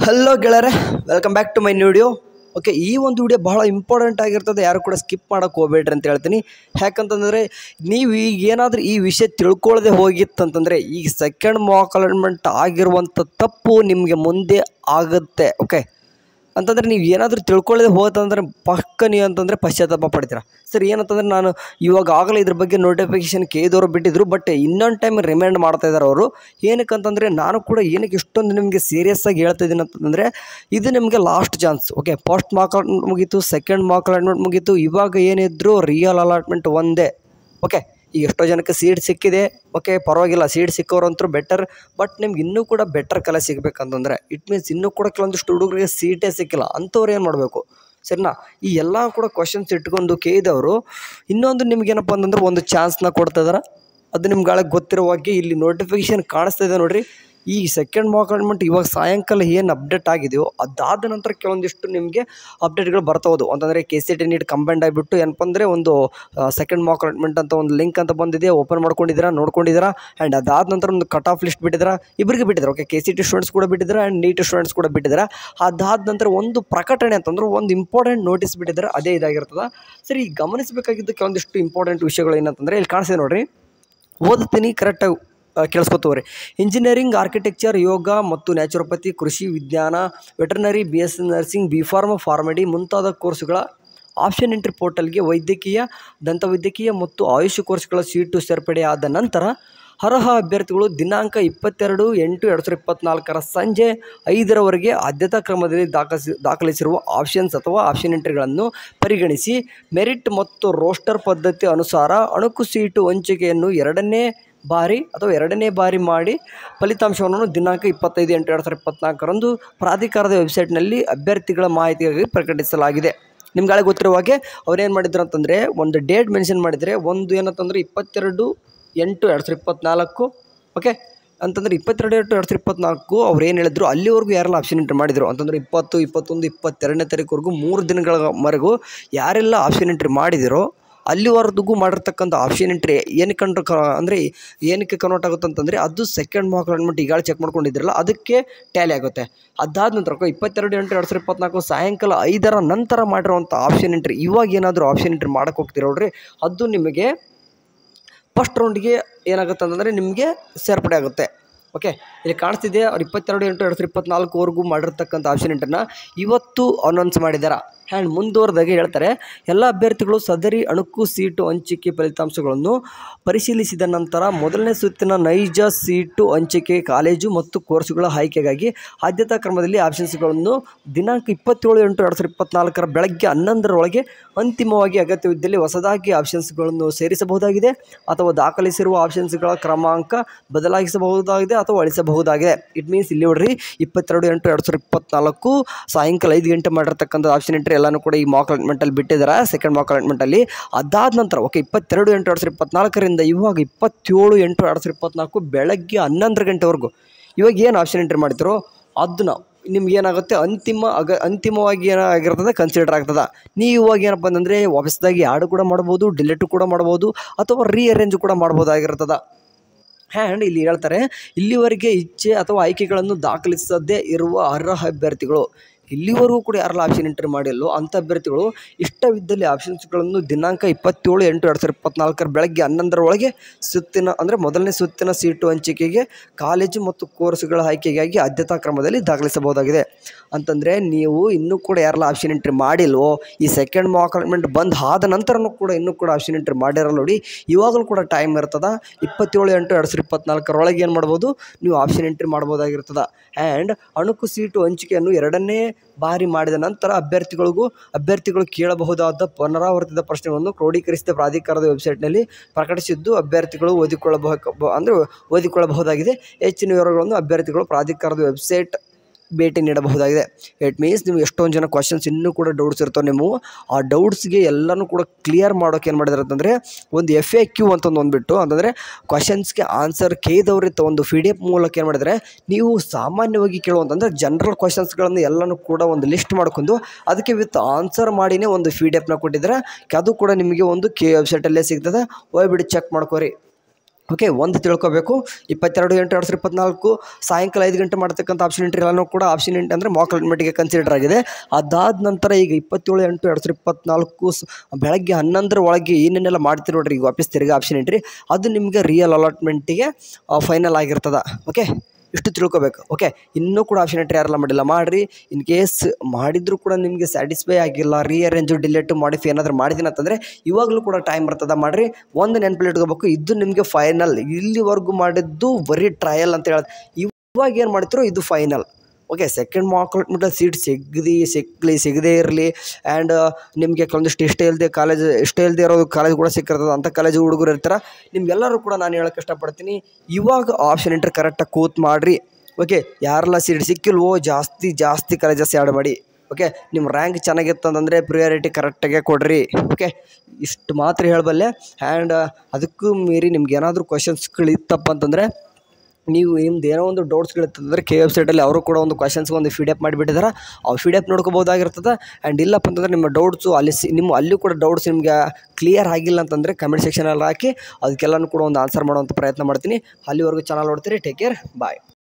Hello ಗೆಳೆಯರೆ, welcome back to my video. Okay, ಈ ಒಂದು ವಿಡಿಯೋ ಬಹಳ ಇಂಪಾರ್ಟೆಂಟ್ ಆಗಿರ್ತದೆ. ಯಾರು ಕೂಡ ಸ್ಕಿಪ್ ಮಾಡೋಕ್ಕೆ ಹೋಗಬೇಡ್ರಿ ಅಂತ ಹೇಳ್ತೀನಿ. ಯಾಕಂತಂದರೆ ನೀವು ಈಗ ಏನಾದರೂ ಈ ವಿಷಯ ತಿಳ್ಕೊಳ್ಳದೆ ಹೋಗಿತ್ತಂತಂದರೆ ಈಗ ಸೆಕೆಂಡ್ ಮಾಕ್ ಅಲಾಟ್ಮೆಂಟ್ ಆಗಿರುವಂಥ ತಪ್ಪು ನಿಮಗೆ ಮುಂದೆ ಆಗುತ್ತೆ. ಓಕೆ ಅಂತಂದರೆ ನೀವು ಏನಾದರೂ ತಿಳ್ಕೊಳ್ಳದೆ ಹೋತಂದ್ರೆ ಪಕ್ಕ ನೀವು ಅಂತಂದರೆ ಪಶ್ಚಾತ್ತಾಪ ಪಡ್ತೀರಾ. ಸರ್ ಏನಂತಂದರೆ ನಾನು ಇವಾಗ ಆಗಲೇ ಇದ್ರ ಬಗ್ಗೆ ನೋಟಿಫಿಕೇಷನ್ ಕೇಳಿದವರು ಬಿಟ್ಟಿದ್ರು, ಬಟ್ ಇನ್ನೊಂದು ಟೈಮ್ ರಿಮೈಂಡ್ ಮಾಡ್ತಾ ಇದ್ದಾರೆ ಅವರು. ಏನಕ್ಕಂತಂದರೆ ನಾನು ಕೂಡ ಏನಕ್ಕೆ ಇಷ್ಟೊಂದು ನಿಮಗೆ ಸೀರಿಯಸ್ ಆಗಿ ಹೇಳ್ತಾ ಇದ್ದೀನಿ ಅಂತಂದರೆ ಇದು ನಿಮಗೆ last chance. Okay, first Mach allotment ಮುಗೀತು, ಸೆಕೆಂಡ್ ಮಾಕ್ ಅಲಾಟ್ಮೆಂಟ್ ಮುಗೀತು, ಇವಾಗ ಏನಿದ್ರು ರಿಯಲ್ ಅಲಾಟ್ಮೆಂಟ್ ಒಂದೇ. ಓಕೆ, ಈಗ ಎಷ್ಟೋ ಜನಕ್ಕೆ ಸೀಟ್ ಸಿಕ್ಕಿದೆ. ಓಕೆ, ಪರವಾಗಿಲ್ಲ, ಸೀಟ್ ಸಿಕ್ಕೋರಂತೂ ಬೆಟರ್. ಬಟ್ ನಿಮ್ಗೆ ಇನ್ನೂ ಕೂಡ ಬೆಟರ್ ಕಲೆ ಸಿಗಬೇಕಂತಂದರೆ ಇಟ್ ಮೀನ್ಸ್ ಇನ್ನೂ ಕೂಡ ಕೆಲವೊಂದಿಷ್ಟು ಹುಡುಗರಿಗೆ ಸೀಟೇ ಸಿಕ್ಕಿಲ್ಲ ಅಂಥವ್ರು ಏನು ಮಾಡಬೇಕು ಸರಿನಾ? ಈ ಎಲ್ಲ ಕೂಡ ಕ್ವಶನ್ಸ್ ಇಟ್ಕೊಂಡು ಕೇಳಿದವರು ಇನ್ನೊಂದು ನಿಮ್ಗೇನಪ್ಪ ಅಂತಂದ್ರೆ ಒಂದು ಚಾನ್ಸ್ನ ಕೊಡ್ತಾ ಇದ್ದಾರೆ. ಅದು ನಿಮ್ಗೆ ಗೊತ್ತಿರುವಾಗೆ ಇಲ್ಲಿ ನೋಟಿಫಿಕೇಷನ್ ಕಾಣಿಸ್ತಾ ಇದೆ ನೋಡಿರಿ. ಈ ಸೆಕೆಂಡ್ ಮಾಕ್ ಅಲಾಟ್ಮೆಂಟ್ ಇವಾಗ ಸಾಯಂಕಾಲ ಏನು ಅಪ್ಡೇಟ್ ಆಗಿದೆಯೋ ಅದಾದ ನಂತರ ಕೆಲವೊಂದಿಷ್ಟು ನಿಮಗೆ ಅಪ್ಡೇಟ್ಗಳು ಬರ್ತಾವುದು. ಅಂತಂದರೆ KCET ನೀಟ್ ಕಂಬೈಂಡ್ ಆಗಿಬಿಟ್ಟು ಏನಪ್ಪ ಅಂದರೆ ಒಂದು ಸೆಕೆಂಡ್ ಮಾಕ್ ಅಲಾಟ್ಮೆಂಟ್ ಅಂತ ಒಂದು ಲಿಂಕ್ ಅಂತ ಬಂದಿದೆ. ಓಪನ್ ಮಾಡ್ಕೊಂಡಿದ್ದೀರಾ, ನೋಡ್ಕೊಂಡಿದ್ದೀರಾ. ಆ್ಯಂಡ್ ಅದಾದ ನಂತರ ಒಂದು ಕಟ್ ಆಫ್ ಲಿಸ್ಟ್ ಬಿಟ್ಟಿದ್ದೀರಾ, ಇಬ್ಬರಿಗೆ ಬಿಟ್ಟಿದ್ದಾರೆ. ಓಕೆ, KCET ಸ್ಟೂಡೆಂಟ್ಸ್ ಕೂಡ ಬಿಟ್ಟಿದ್ದಾರೆ ಆ್ಯಂಡ್ ನೀಟ್ ಸ್ಟೂಡೆಂಟ್ಸ್ ಕೂಡ ಬಿಟ್ಟಿದ್ದಾರೆ. ಅದಾದ ನಂತರ ಒಂದು ಪ್ರಕಟಣೆ ಅಂತಂದ್ರೆ ಒಂದು ಇಂಪಾರ್ಟೆಂಟ್ ನೋಟಿಸ್ ಬಿಟ್ಟಿದ್ದಾರೆ, ಅದೇ ಇದಾಗಿರ್ತದೆ. ಸರಿ, ಗಮನಿಸಬೇಕಾಗಿದ್ದು ಕೆಲವೊಂದಿಷ್ಟು ಇಂಪಾರ್ಟೆಂಟ್ ವಿಷಯಗಳು ಏನಂತಂದರೆ ಇಲ್ಲಿ ಕಾಣಿಸಿದೆ ನೋಡಿರಿ. ಓದ್ತೀನಿ, ಕರೆಕ್ಟಾಗಿ ಕೇಳಿಸ್ಕೊತವ್ರಿ. ಇಂಜಿನಿಯರಿಂಗ್, ಆರ್ಕಿಟೆಕ್ಚರ್, ಯೋಗ ಮತ್ತು ನ್ಯಾಚುರೋಪತಿ, ಕೃಷಿ ವಿಜ್ಞಾನ, ವೆಟರ್ನರಿ, BSc ನರ್ಸಿಂಗ್, B.Pharm, ಫಾರ್ಮಡಿ ಮುಂತಾದ ಕೋರ್ಸುಗಳ ಆಪ್ಷನ್ ಎಂಟ್ರಿ ಪೋರ್ಟಲ್ಗೆ ವೈದ್ಯಕೀಯ, ದಂತವೈದ್ಯಕೀಯ ಮತ್ತು ಆಯುಷ್ ಕೋರ್ಸ್ಗಳ ಸೀಟು ಸೇರ್ಪಡೆಯಾದ ನಂತರ ಅರ್ಹ ಅಭ್ಯರ್ಥಿಗಳು ದಿನಾಂಕ 22/8/2024 ಸಂಜೆ 5ರವರೆಗೆ ಆದ್ಯತಾ ಕ್ರಮದಲ್ಲಿ ದಾಖಲಿಸಿರುವ ಆಪ್ಷನ್ಸ್ ಅಥವಾ ಆಪ್ಷನ್ ಎಂಟ್ರಿಗಳನ್ನು ಪರಿಗಣಿಸಿ ಮೆರಿಟ್ ಮತ್ತು ರೋಸ್ಟರ್ ಪದ್ಧತಿ ಅನುಸಾರ ಅಣಕು ಸೀಟು ಹಂಚಿಕೆಯನ್ನು ಎರಡನೇ ಬಾರಿ ಮಾಡಿ ಫಲಿತಾಂಶವನ್ನು ದಿನಾಂಕ 25/8/2024 ಪ್ರಾಧಿಕಾರದ ವೆಬ್ಸೈಟ್ನಲ್ಲಿ ಅಭ್ಯರ್ಥಿಗಳ ಮಾಹಿತಿಗಾಗಿ ಪ್ರಕಟಿಸಲಾಗಿದೆ. ನಿಮ್ಗೆ ಗೊತ್ತಿರುವ ಹಾಗೆ ಅವ್ರೇನು ಮಾಡಿದ್ರು ಅಂತಂದರೆ ಒಂದು ಡೇಟ್ ಮೆನ್ಷನ್ ಮಾಡಿದರೆ, ಒಂದು ಏನಂತಂದರೆ 22/8/2024. ಓಕೆ ಅಂತಂದರೆ 22/8/2024 ಅವ್ರು ಏನು ಹೇಳಿದ್ರು ಅಲ್ಲಿವರೆಗೂ ಯಾರೆಲ್ಲ ಆಪ್ಷನ್ ಎಂಟ್ರಿ ಮಾಡಿದರು ಅಂತಂದರೆ 20, 21, 22ನೇ ತಾರೀಕುವರೆಗೂ 3 ದಿನಗಳವರೆಗೂ ಯಾರೆಲ್ಲ ಆಪ್ಷನ್ ಎಂಟ್ರಿ ಮಾಡಿದಿರೋ ಅಲ್ಲಿವರೆಗೂ ಮಾಡಿರ್ತಕ್ಕಂಥ ಆಪ್ಷನ್ ಎಂಟ್ರಿ ಏನಕ್ಕೆ ಕನ್ವರ್ಟ್ ಆಗುತ್ತೆ ಅಂತಂದರೆ ಅದು ಸೆಕೆಂಡ್ ಮಾಕ್ ಅಲಾಟ್ಮೆಂಟ್ ಈಗಾಗಲೇ ಚೆಕ್ ಮಾಡ್ಕೊಂಡಿದ್ರಲ್ಲ ಅದಕ್ಕೆ ಟ್ಯಾಲಿ ಆಗುತ್ತೆ. ಅದಾದ ನಂತರ 22/8/2024 ಸಾಯಂಕಾಲ 5ರ ನಂತರ ಮಾಡಿರುವಂಥ ಆಪ್ಷನ್ ಎಂಟ್ರಿ ಇವಾಗ ಏನಾದರೂ ಆಪ್ಷನ್ ಎಂಟ್ರಿ ಮಾಡೋಕ್ಕೆ ಹೋಗ್ತೀರ ನೋಡ್ರಿ, ಅದು ನಿಮಗೆ ಫಸ್ಟ್ ರೌಂಡ್ಗೆ ಏನಾಗುತ್ತೆ ಅಂತಂದರೆ ನಿಮಗೆ ಸೇರ್ಪಡೆ ಆಗುತ್ತೆ. ಓಕೆ, ಇಲ್ಲಿ ಕಾಣಿಸ್ತಿದೆ ಅವ್ರು 22/8/2024ವರೆಗೂ ಮಾಡಿರ್ತಕ್ಕಂಥ ಆಪ್ಷನ್ ಎಂಟ್ರನ್ನ ಇವತ್ತು ಅನೌನ್ಸ್ ಮಾಡಿದ್ದಾರೆ. ಆ್ಯಂಡ್ ಮುಂದುವರೆದಾಗೆ ಹೇಳ್ತಾರೆ, ಎಲ್ಲ ಅಭ್ಯರ್ಥಿಗಳು ಸದರಿ ಅಣಕು ಸೀಟು ಹಂಚಿಕೆ ಫಲಿತಾಂಶಗಳನ್ನು ಪರಿಶೀಲಿಸಿದ ನಂತರ ಮೊದಲನೇ ಸುತ್ತಿನ ನೈಜ ಸೀಟು ಹಂಚಿಕೆ ಕಾಲೇಜು ಮತ್ತು ಕೋರ್ಸುಗಳ ಆಯ್ಕೆಗಾಗಿ ಆದ್ಯತಾ ಕ್ರಮದಲ್ಲಿ ಆಪ್ಷನ್ಸ್ಗಳನ್ನು ದಿನಾಂಕ 27/8/2024 ಬೆಳಗ್ಗೆ 11ರೊಳಗೆ ಅಂತಿಮವಾಗಿ ಅಗತ್ಯವಿದ್ದಲ್ಲಿ ಹೊಸದಾಗಿ ಆಪ್ಷನ್ಸ್ಗಳನ್ನು ಸೇರಿಸಬಹುದಾಗಿದೆ ಅಥವಾ ದಾಖಲಿಸಿರುವ ಆಪ್ಷನ್ಸ್ಗಳ ಕ್ರಮಾಂಕ ಬದಲಾಯಿಸಬಹುದಾಗಿದೆ ಅಥವಾ ಅಳಿಸಬಹುದಾಗಿದೆ. ಇಟ್ ಮೀನ್ಸ್ ಇಲ್ಲಿ ನೋಡ್ರಿ 22/8/2024 ಸಾಯಂಕಾಲ 5 ಗಂಟೆ ಮಾಡಿರ್ತಕ್ಕಂಥ ಆಪ್ಷನ್ ಎಂಟ್ರಿ ಎಲ್ಲನೂ ಕೂಡ ಈ ಮಾಕ್ ಅಲಾಟ್ಮೆಂಟಲ್ಲಿ ಬಿಟ್ಟಿದ್ದಾರೆ, ಸೆಕೆಂಡ್ ಮಾಕ್ ಅಲಾಟ್ಮೆಂಟಲ್ಲಿ. ಅದಾದ ನಂತರ ಓಕೆ 22/8/2024 ಇವಾಗ 27/8/2024 ಬೆಳಗ್ಗೆ 11 ಗಂಟೆವರೆಗೂ ಇವಾಗ ಏನು ಆಪ್ಷನ್ ಎಂಟ್ರಿ ಮಾಡ್ತಿರೋ ಅದನ್ನ ನಿಮ್ಗೆ ಏನಾಗುತ್ತೆ ಅಂತಿಮವಾಗಿ ಏನಾಗಿರ್ತದೆ ಕನ್ಸಿಡರ್ ಆಗ್ತದೆ. ನೀವು ಇವಾಗ ಏನಪ್ಪ ಅಂತಂದರೆ ವಾಪಸ್ದಾಗಿ ಆ್ಯಡ್ ಕೂಡ ಮಾಡ್ಬೋದು, ಡಿಲೀಟ್ ಕೂಡ ಮಾಡ್ಬೋದು ಅಥವಾ ರೀಅರೇಂಜ್ ಕೂಡ ಮಾಡ್ಬೋದಾಗಿರ್ತದೆ. ಆ್ಯಂಡ್ ಇಲ್ಲಿ ಹೇಳ್ತಾರೆ, ಇಲ್ಲಿವರೆಗೆ ಇಚ್ಛೆ ಅಥವಾ ಆಯ್ಕೆಗಳನ್ನು ದಾಖಲಿಸದೇ ಇರುವ ಅರ್ಹ ಅಭ್ಯರ್ಥಿಗಳು ಇಲ್ಲಿವರೆಗೂ ಕೂಡ ಯಾರೆಲ್ಲ ಆಪ್ಷನ್ ಎಂಟ್ರಿ ಮಾಡಿಲ್ಲೋ ಅಂಥ ಅಭ್ಯರ್ಥಿಗಳು ಇಷ್ಟವಿದ್ದಲ್ಲಿ ಆಪ್ಷನ್ಸ್ಗಳನ್ನು ದಿನಾಂಕ 27/8/2024 ಬೆಳಗ್ಗೆ 11ರೊಳಗೆ ಮೊದಲನೇ ಸುತ್ತಿನ ಸೀಟು ಹಂಚಿಕೆಗೆ ಕಾಲೇಜು ಮತ್ತು ಕೋರ್ಸುಗಳ ಆಯ್ಕೆಗಾಗಿ ಆದ್ಯತಾ ಕ್ರಮದಲ್ಲಿ ದಾಖಲಿಸಬಹುದಾಗಿದೆ. ಅಂತಂದರೆ ನೀವು ಇನ್ನೂ ಕೂಡ ಯಾರೆಲ್ಲ ಆಪ್ಷನ್ ಎಂಟ್ರಿ ಮಾಡಿಲ್ವೋ ಈ ಸೆಕೆಂಡ್ ಮಾಕ್ ಅಲಾಟ್ಮೆಂಟ್ ಬಂದು ಆದ ನಂತರನೂ ಕೂಡ ಇನ್ನೂ ಕೂಡ ಆಪ್ಷನ್ ಎಂಟ್ರಿ ಮಾಡಿರಲ್ಲ ನೋಡಿ, ಇವಾಗಲೂ ಕೂಡ ಟೈಮ್ ಇರ್ತದೆ. 27/8/2024 ಏನು ಮಾಡ್ಬೋದು, ನೀವು ಆಪ್ಷನ್ ಎಂಟ್ರಿ ಮಾಡ್ಬೋದಾಗಿರ್ತದೆ. ಆ್ಯಂಡ್ ಅಣಕು ಸೀಟು ಹಂಚಿಕೆಯನ್ನು ಎರಡನೇ ಬಾರಿ ಮಾಡಿದ ನಂತರ ಅಭ್ಯರ್ಥಿಗಳು ಕೇಳಬಹುದಾದ ಪುನರಾವರ್ತಿತ ಪ್ರಶ್ನೆಗಳನ್ನು ಕ್ರೋಢೀಕರಿಸಿದ ಪ್ರಾಧಿಕಾರದ ವೆಬ್ಸೈಟ್ನಲ್ಲಿ ಪ್ರಕಟಿಸಿದ್ದು ಅಭ್ಯರ್ಥಿಗಳು ಓದಿಕೊಳ್ಳಬಹುದಾಗಿದೆ. ಹೆಚ್ಚಿನ ವಿವರಗಳನ್ನು ಅಭ್ಯರ್ಥಿಗಳು ಪ್ರಾಧಿಕಾರದ ವೆಬ್ಸೈಟ್ ಭೇಟಿ ನೀಡಬಹುದಾಗಿದೆ. ಇಟ್ ಮೀನ್ಸ್ ನೀವು ಎಷ್ಟೊಂದು ಜನ ಕ್ವಶನ್ಸ್ ಇನ್ನೂ ಕೂಡ ಡೌಟ್ಸ್ ಇರ್ತವೆ, ನೀವು ಆ ಡೌಟ್ಸ್ಗೆ ಎಲ್ಲನೂ ಕೂಡ ಕ್ಲಿಯರ್ ಮಾಡೋಕೆ ಏನು ಮಾಡಿದ್ದಾರೆ ಅಂತಂದರೆ ಒಂದು FAQ ಅಂತಂದು ಅಂದ್ಬಿಟ್ಟು ಅಂತಂದರೆ ಕ್ವಶನ್ಸ್ಗೆ ಆನ್ಸರ್ ಕೇಳಿದವ್ರಿತ್ತು ಒಂದು PDF ಮೂಲಕ ಏನು ಮಾಡಿದರೆ ನೀವು ಸಾಮಾನ್ಯವಾಗಿ ಕೇಳುವಂತಂದರೆ ಜನರಲ್ ಕ್ವಶನ್ಸ್ಗಳನ್ನು ಎಲ್ಲನೂ ಕೂಡ ಒಂದು ಲಿಸ್ಟ್ ಮಾಡ್ಕೊಂಡು ಅದಕ್ಕೆ ವಿತ್ ಆನ್ಸರ್ ಮಾಡಿನೇ ಒಂದು PDF ಕೊಟ್ಟಿದ್ದಾರೆ. ಅದು ಕೂಡ ನಿಮಗೆ ಒಂದು ವೆಬ್ಸೈಟಲ್ಲೇ ಸಿಗ್ತದೆ, ಹೋಗ್ಬಿಟ್ಟು ಚೆಕ್ ಮಾಡ್ಕೋರಿ. ಓಕೆ, ಒಂದು ತಿಳ್ಕೊಬೇಕು, 22/8/2024 ಸಾಯಂಕಾಲ 5 ಗಂಟೆ ಮಾಡ್ತಕ್ಕಂಥ ಆಪ್ಷನ್ ಎಂಟ್ರಿ ಎಲ್ಲನೂ ಕೂಡ ಆಪ್ಷನ್ ಎಂಟ್ರಿ ಅಂದರೆ ಮಾಕ್ ಅಲಾಟ್ಮೆಂಟ್ಗೆ ಕನ್ಸಿಡರ್ ಆಗಿದೆ. ಅದಾದ ನಂತರ ಈಗ 27/8/2024 ಬೆಳಗ್ಗೆ 11 ಒಳಗೆ ಏನೇನೆಲ್ಲ ಮಾಡ್ತೀರಿ ನೋಡ್ರಿ, ಈಗ ವಾಪಸ್ ತಿರ್ಗಿ ಆಪ್ಷನ್ ಎಂಟ್ರಿ ಅದು ನಿಮಗೆ ರಿಯಲ್ ಅಲಾಟ್ಮೆಂಟಿಗೆ ಫೈನಲ್ ಆಗಿರ್ತದೆ. ಓಕೆ, ಇಷ್ಟು ತಿಳ್ಕೊಬೇಕು. ಓಕೆ, ಇನ್ನೂ ಕೂಡ ಆಪ್ಷನ್ ಎಂಟ್ರಿ ಯಾರೆಲ್ಲ ಮಾಡಿಲ್ಲ ಮಾಡಿರಿ. ಇನ್ ಕೇಸ್ ಮಾಡಿದರೂ ಕೂಡ ನಿಮಗೆ ಸ್ಯಾಟಿಸ್ಫೈ ಆಗಿಲ್ಲ, ರೀಅರೇಂಜು ಡಿಲೇಟು ಮಾಡಿಫೈ ಏನಾದರೂ ಮಾಡಿದ್ದೀನಿ ಅಂತಂದರೆ ಇವಾಗಲೂ ಕೂಡ ಟೈಮ್ ಬರ್ತದೆ ಮಾಡಿರಿ. ಒಂದು ನೆನಪಲ್ಲಿ ಇಟ್ಕೋಬೇಕು, ಇದು ನಿಮಗೆ ಫೈನಲ್. ಇಲ್ಲಿವರೆಗೂ ಮಾಡಿದ್ದು ಬರೀ ಟ್ರಯಲ್ ಅಂತ ಹೇಳೋದು. ಇವಾಗ ಏನು ಮಾಡ್ತಿರೋ ಇದು ಫೈನಲ್. ಓಕೆ, ಸೆಕೆಂಡ್ ಮಾಕ್ ಅಲಾಟ್ಮೆಂಟಲ್ಲಿ ಸೀಟ್ ಸಿಗದೇ ಇರಲಿ ಆ್ಯಂಡ್ ನಿಮಗೆ ಕೆಲವೊಂದಿಷ್ಟು ಇಷ್ಟೇ ಇಲ್ಲದೆ ಇರೋದು ಕಾಲೇಜ್ ಕೂಡ ಸಿಕ್ಕಿರ್ತದೆ. ಅಂಥ ಕಾಲೇಜು ಹುಡುಗರು ಇರ್ತಾರೆ. ನಿಮ್ಗೆಲ್ಲರೂ ಕೂಡ ನಾನು ಹೇಳೋಕ್ಕೆ ಇಷ್ಟಪಡ್ತೀನಿ, ಇವಾಗ ಆಪ್ಷನ್ ಎಂಟ್ರಿ ಕರೆಕ್ಟಾಗಿ ಕೂತ್ ಮಾಡಿರಿ. ಓಕೆ, ಯಾರೆಲ್ಲ ಸೀಟ್ ಸಿಕ್ಕಿಲ್ವೋ ಜಾಸ್ತಿ ಕಾಲೇಜಸ್ ಆ್ಯಡ್ ಮಾಡಿ. ಓಕೆ, ನಿಮ್ಮ ರ್ಯಾಂಕ್ ಚೆನ್ನಾಗಿತ್ತು ಅಂತಂದರೆ ಪ್ರಿಯಾರಿಟಿ ಕರೆಕ್ಟಾಗೆ ಕೊಡ್ರಿ. ಓಕೆ, ಇಷ್ಟು ಮಾತ್ರ ಹೇಳಬಲ್ಲೆ. ಆ್ಯಂಡ್ ಅದಕ್ಕೂ ಮೀರಿ ನಿಮ್ಗೆ ಏನಾದರೂ ಕ್ವಶನ್ಸ್ಗಳಿತ್ತಪ್ಪ ಅಂತಂದರೆ ನೀವು ನಿಮ್ದು ಏನೋ ಒಂದು ಡೌಟ್ಸ್ಗಳಿರ್ತಂದರೆ ಕೆ ವೆಬ್ಸೈಟಲ್ಲಿ ಅವರು ಕೂಡ ಒಂದು ಕ್ವಶನ್ಸ್ಗೆ ಒಂದು ಫೀಡಪ್ ಮಾಡಿಬಿಟ್ಟಿದ್ದಾರೆ. ಆ ಫೀಡಪ್ ನೋಡ್ಕೋಬೋದಾಗಿರ್ತದೆ. ಆ್ಯಂಡ್ ಇಲ್ಲಪ್ಪ ಅಂತಂದರೆ ನಿಮ್ಮ ಡೌಟ್ಸು ಅಲ್ಲಿ ಕೂಡ ಡೌಟ್ಸ್ ನಿಮಗೆ ಕ್ಲಿಯರ್ ಆಗಿಲ್ಲ ಅಂತಂದರೆ ಕಮೆಂಟ್ ಸೆಕ್ಷನಲ್ಲಿ ಹಾಕಿ ಅದಕ್ಕೆಲ್ಲನೂ ಕೂಡ ಒಂದು ಆನ್ಸರ್ ಮಾಡುವಂಥ ಪ್ರಯತ್ನ ಮಾಡ್ತೀನಿ. ಅಲ್ಲಿವರೆಗೂ ಚಾನಲ್ ನೋಡ್ತೀರಿ. ಟೇಕ್ ಕೇರ್, ಬಾಯ್.